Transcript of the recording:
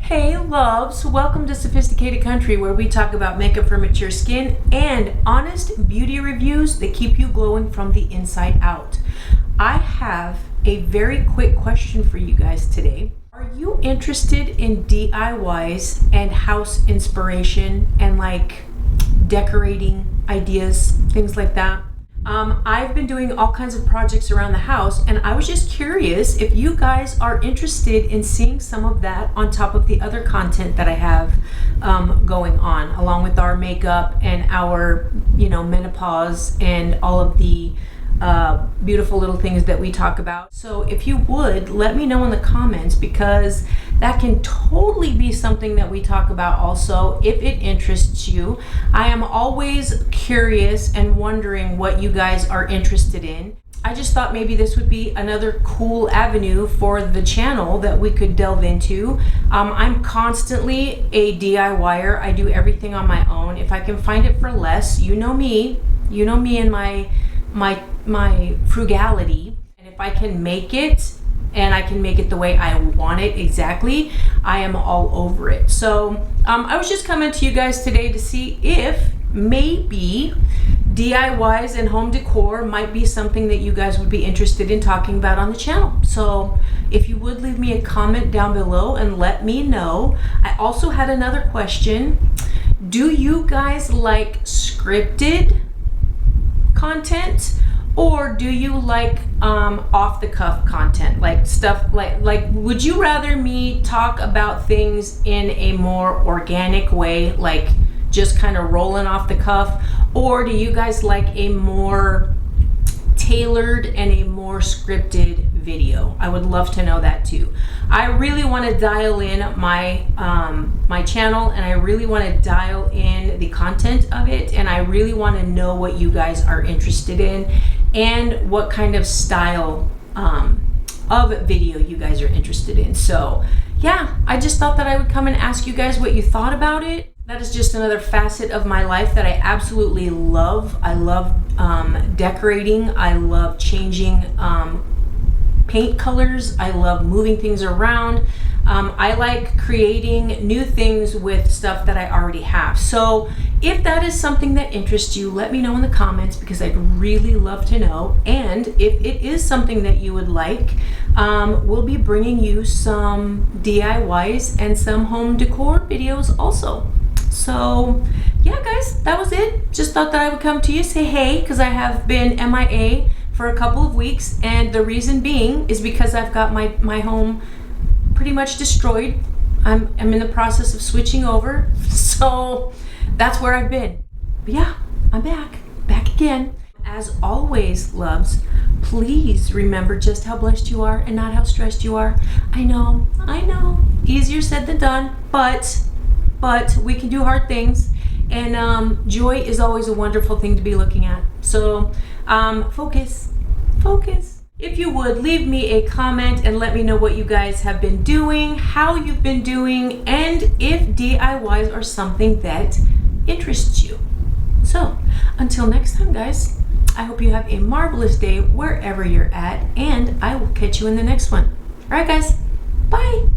Hey loves, welcome to Sophisticated Country, where we talk about makeup for mature skin and honest beauty reviews that keep you glowing from the inside out. I have a very quick question for you guys today. Are you interested in DIYs and house inspiration and like decorating ideas, things like that? I've been doing all kinds of projects around the house, and I was just curious if you guys are interested in seeing some of that on top of the other content that I have going on, along with our makeup and our, menopause and all of the beautiful little things that we talk about. So if you would, let me know in the comments, because that can totally be something that we talk about also if it interests you. I am always curious and wondering what you guys are interested in. I just thought maybe this would be another cool avenue for the channel that we could delve into. I'm constantly a DIYer. I do everything on my own. If I can find it for less, you know me and my frugality, and if I can make it and I can make it the way I want it exactly, I am all over it. So I was just coming to you guys today to see if maybe DIYs and home decor might be something that you guys would be interested in talking about on the channel. So if you would, leave me a comment down below and let me know. I also had another question. Do you guys like scripted content, or do you like off the cuff content, like stuff like would you rather me talk about things in a more organic way, like just kind of rolling off the cuff, or do you guys like a more tailored and a more scripted video? I would love to know that too. I really want to dial in my my channel, and I really want to dial in the content of it, and I really want to know what you guys are interested in and what kind of style of video you guys are interested in. So yeah, I just thought that I would come and ask you guys what you thought about it. That is just another facet of my life that I absolutely love. I love decorating. I love changing paint colors. I love moving things around. I like creating new things with stuff that I already have. So if that is something that interests you, let me know in the comments, because I'd really love to know. And if it is something that you would like, we'll be bringing you some DIYs and some home decor videos also. So yeah guys, that was it. Just thought that I would come to you, say hey, because I have been MIA for a couple of weeks, and the reason being is because I've got my home pretty much destroyed. I'm in the process of switching over, so that's where I've been. But yeah, I'm back again. As always, loves, please remember just how blessed you are and not how stressed you are. I know, easier said than done, but we can do hard things, and joy is always a wonderful thing to be looking at. So focus. If you would, leave me a comment and let me know what you guys have been doing, how you've been doing, and if DIYs are something that interests you. So until next time guys, I hope you have a marvelous day wherever you're at, and I will catch you in the next one. All right guys, bye.